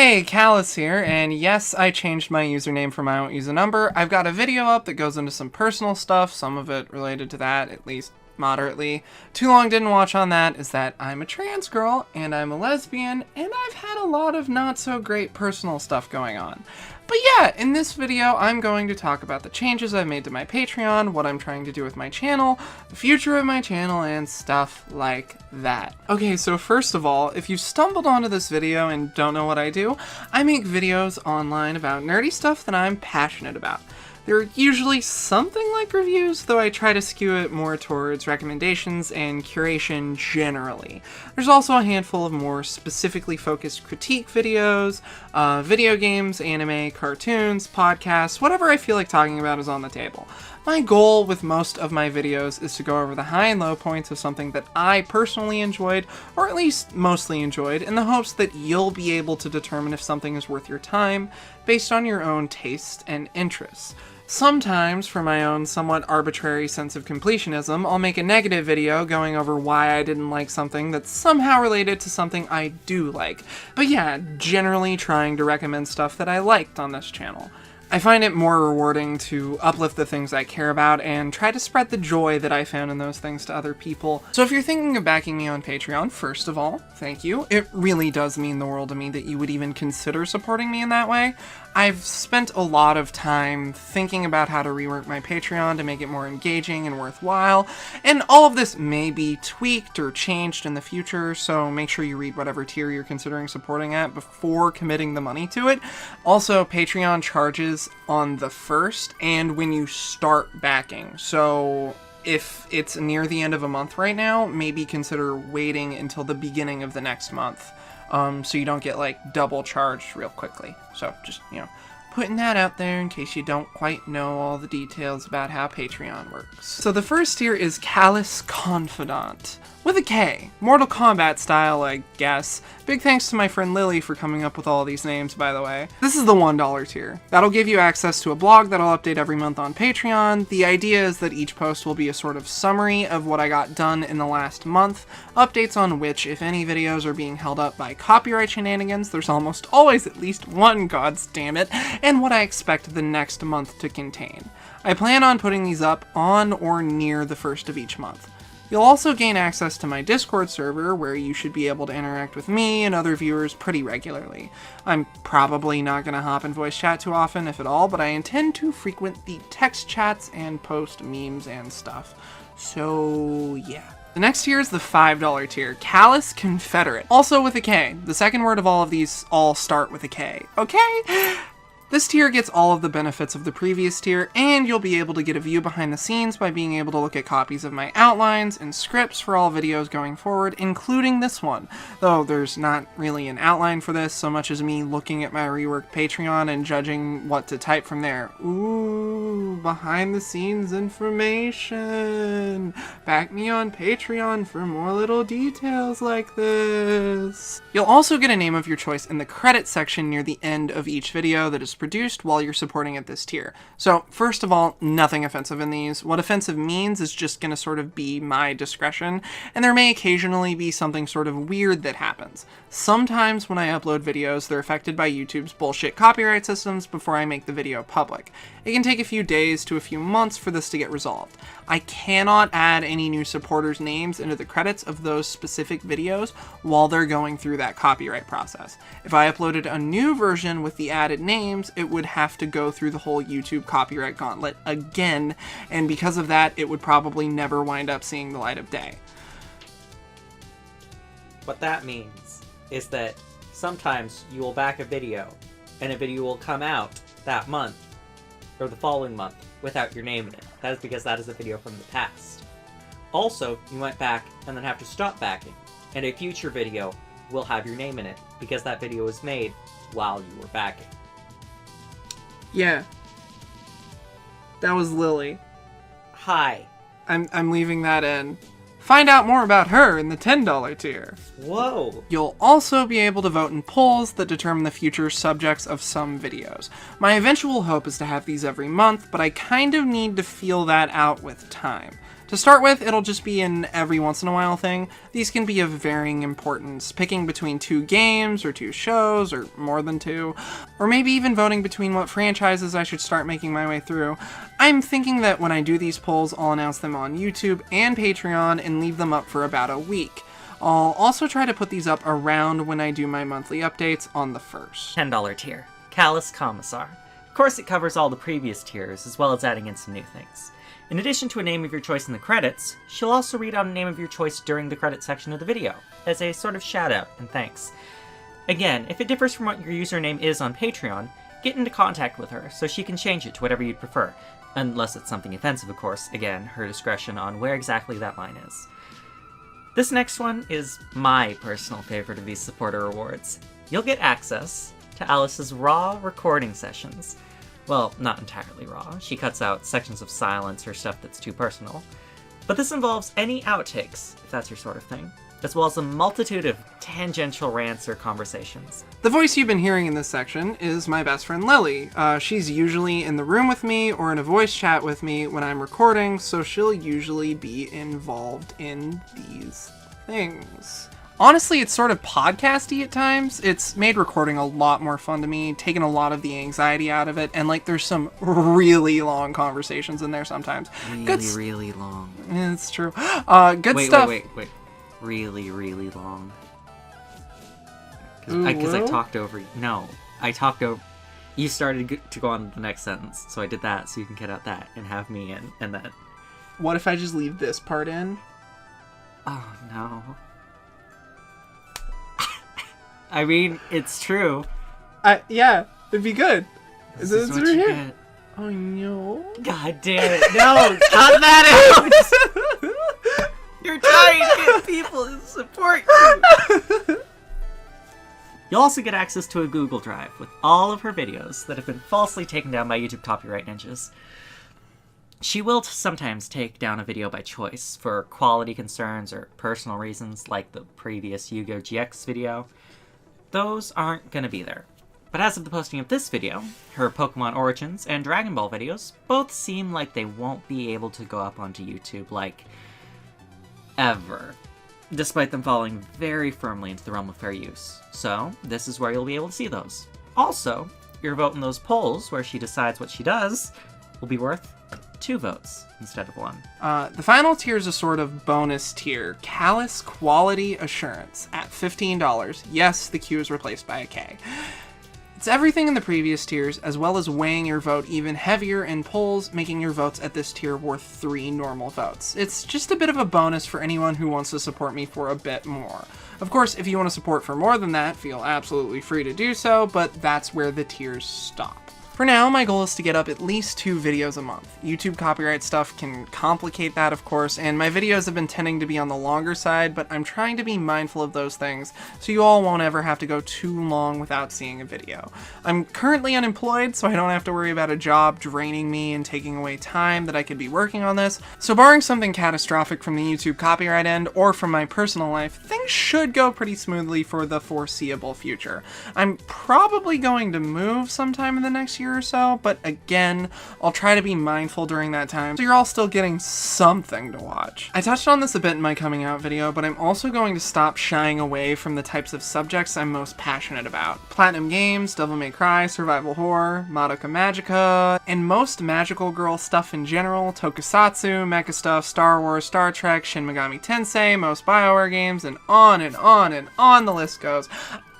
Hey, Callus here, and yes, I changed my username from I won't use a number. I've got a video up that goes into some personal stuff, some of it related to that, at least moderately. Too long didn't watch on that is that I'm a trans girl, and I'm a lesbian, and I've had a lot of not so great personal stuff going on. But yeah, in this video, I'm going to talk about the changes I've made to my Patreon, what I'm trying to do with my channel, the future of my channel, and stuff like that. Okay, so first of all, if you stumbled onto this video and don't know what I do, I make videos online about nerdy stuff that I'm passionate about. They're usually something like reviews, though I try to skew it more towards recommendations and curation generally. There's also a handful of more specifically focused critique videos, video games, anime, cartoons, podcasts, whatever I feel like talking about is on the table. My goal with most of my videos is to go over the high and low points of something that I personally enjoyed, or at least mostly enjoyed, in the hopes that you'll be able to determine if something is worth your time based on your own taste and interests. Sometimes, for my own somewhat arbitrary sense of completionism, I'll make a negative video going over why I didn't like something that's somehow related to something I do like. But yeah, generally trying to recommend stuff that I liked on this channel. I find it more rewarding to uplift the things I care about and try to spread the joy that I found in those things to other people. So if you're thinking of backing me on Patreon, first of all, thank you. It really does mean the world to me that you would even consider supporting me in that way. I've spent a lot of time thinking about how to rework my Patreon to make it more engaging and worthwhile, and all of this may be tweaked or changed in the future, so make sure you read whatever tier you're considering supporting at before committing the money to it. Also, Patreon charges on the first and when you start backing, so if it's near the end of a month right now, maybe consider waiting until the beginning of the next month. So you don't get like double charged real quickly. So just, putting that out there in case you don't quite know all the details about how Patreon works. So the first tier is Callus Confidant. With a K. Mortal Kombat style, I guess. Big thanks to my friend Lily for coming up with all these names, by the way. This is the $1 tier. That'll give you access to a blog that I'll update every month on Patreon. The idea is that each post will be a sort of summary of what I got done in the last month, updates on which, if any videos are being held up by copyright shenanigans, there's almost always at least one, goddammit, and what I expect the next month to contain. I plan on putting these up on or near the first of each month. You'll also gain access to my Discord server, where you should be able to interact with me and other viewers pretty regularly. I'm probably not going to hop in voice chat too often, if at all, but I intend to frequent the text chats and post memes and stuff. So, yeah. The next tier is the $5 tier, Callus Confederate, also with a K. The second word of all of these all start with a K, okay? This tier gets all of the benefits of the previous tier, and you'll be able to get a view behind the scenes by being able to look at copies of my outlines and scripts for all videos going forward, including this one. Though there's not really an outline for this so much as me looking at my reworked Patreon and judging what to type from there. Ooh, behind the scenes information. Back me on Patreon for more little details like this. You'll also get a name of your choice in the credits section near the end of each video that is produced while you're supporting at this tier. So first of all, nothing offensive in these. What offensive means is just gonna sort of be my discretion, and there may occasionally be something sort of weird that happens. Sometimes when I upload videos, they're affected by YouTube's bullshit copyright systems before I make the video public. It can take a few days to a few months for this to get resolved. I cannot add any new supporters' names into the credits of those specific videos while they're going through that copyright process. If I uploaded a new version with the added names, it would have to go through the whole YouTube copyright gauntlet again, and because of that, it would probably never wind up seeing the light of day. What that means is that sometimes you will back a video, and a video will come out that month, or the following month, without your name in it. That is because that is a video from the past. Also, you might back and then have to stop backing, and a future video will have your name in it, because that video was made while you were backing. Yeah. That was Lily. Hi. I'm leaving that in. Find out more about her in the $10 tier. Whoa! You'll also be able to vote in polls that determine the future subjects of some videos. My eventual hope is to have these every month, but I kind of need to feel that out with time. To start with, it'll just be an every once in a while thing. These can be of varying importance, picking between 2 games or 2 shows or more than 2, or maybe even voting between what franchises I should start making my way through. I'm thinking that when I do these polls, I'll announce them on YouTube and Patreon and leave them up for about a week. I'll also try to put these up around when I do my monthly updates on the 1st. $10 tier, Callus Commissar. Of course it covers all the previous tiers, as well as adding in some new things. In addition to a name of your choice in the credits, she'll also read out a name of your choice during the credit section of the video, as a sort of shout-out and thanks. Again, if it differs from what your username is on Patreon, get into contact with her so she can change it to whatever you'd prefer. Unless it's something offensive, of course. Again, her discretion on where exactly that line is. This next one is my personal favorite of these supporter rewards. You'll get access to Alice's raw recording sessions. Well, not entirely raw. She cuts out sections of silence or stuff that's too personal. But this involves any outtakes, if that's your sort of thing, as well as a multitude of tangential rants or conversations. The voice you've been hearing in this section is my best friend Lily. She's usually in the room with me or in a voice chat with me when I'm recording, so she'll usually be involved in these things. Honestly, it's sort of podcasty at times. It's made recording a lot more fun to me, taken a lot of the anxiety out of it, and like there's some really long conversations in there sometimes. Really long. Yeah, it's true. Good stuff. Wait. Really, really long. Because I talked over... No, I talked over... You started to go on to the next sentence, so I did that so you can cut out that and have me in, and then... What if I just leave this part in? Oh, no. I mean, it's true. Yeah, it'd be good. This is what you get. Oh, no. God damn it. No, cut that out! You're trying to get people to support you. You'll also get access to a Google Drive with all of her videos that have been falsely taken down by YouTube copyright ninjas. She will sometimes take down a video by choice for quality concerns or personal reasons, like the previous Yu-Gi-Oh! GX video. Those aren't gonna be there. But as of the posting of this video, her Pokemon Origins and Dragon Ball videos both seem like they won't be able to go up onto YouTube, like, ever, despite them falling very firmly into the realm of fair use. So, this is where you'll be able to see those. Also, your vote in those polls, where she decides what she does, will be worth 2 votes instead of 1. The final tier is a sort of bonus tier, Callus Quality Assurance, at $15. Yes, the Q is replaced by a K. It's everything in the previous tiers, as well as weighing your vote even heavier in polls, making your votes at this tier worth 3 normal votes. It's just a bit of a bonus for anyone who wants to support me for a bit more. Of course, if you want to support for more than that, feel absolutely free to do so, but that's where the tiers stop. For now, my goal is to get up at least 2 videos a month. YouTube copyright stuff can complicate that, of course, and my videos have been tending to be on the longer side, but I'm trying to be mindful of those things, so you all won't ever have to go too long without seeing a video. I'm currently unemployed, so I don't have to worry about a job draining me and taking away time that I could be working on this, so barring something catastrophic from the YouTube copyright end or from my personal life, things should go pretty smoothly for the foreseeable future. I'm probably going to move sometime in the next year or so, but again, I'll try to be mindful during that time, so you're all still getting something to watch. I touched on this a bit in my coming out video, but I'm also going to stop shying away from the types of subjects I'm most passionate about. Platinum games, Devil May Cry, survival horror, Madoka Magica, and most magical girl stuff in general, tokusatsu, mecha stuff, Star Wars, Star Trek, Shin Megami Tensei, most BioWare games, and on and on and on the list goes.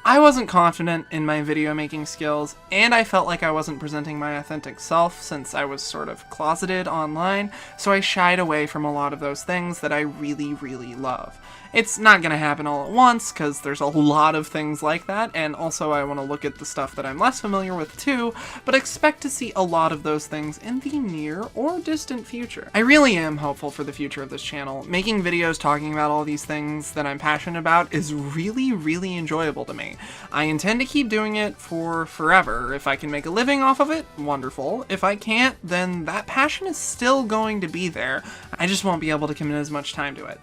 I wasn't confident in my video making skills, and I felt like I wasn't presenting my authentic self since I was sort of closeted online, so I shied away from a lot of those things that I really, really love. It's not gonna happen all at once, because there's a lot of things like that, and also I want to look at the stuff that I'm less familiar with too, but expect to see a lot of those things in the near or distant future. I really am hopeful for the future of this channel. Making videos talking about all these things that I'm passionate about is really, really enjoyable to me. I intend to keep doing it for forever. If I can make a living off of it, wonderful. If I can't, then that passion is still going to be there. I just won't be able to commit as much time to it.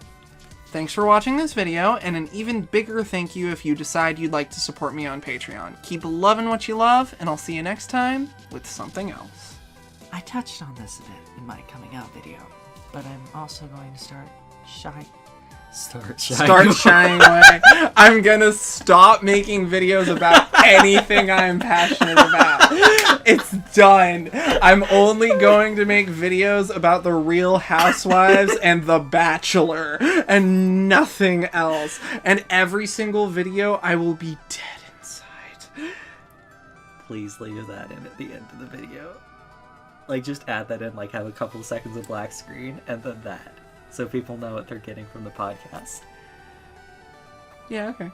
Thanks for watching this video, and an even bigger thank you if you decide you'd like to support me on Patreon. Keep loving what you love, and I'll see you next time with something else. I touched on this a bit in my coming out video, but I'm also going to start shying shying away. I'm gonna stop making videos about anything I'm passionate about. It's done. I'm only going to make videos about the Real Housewives and The Bachelor and nothing else. And every single video I will be dead inside. Please leave that in at the end of the video. Like, just add that in, like, have a couple of seconds of black screen, and then that. So people know what they're getting from the podcast. Yeah, okay.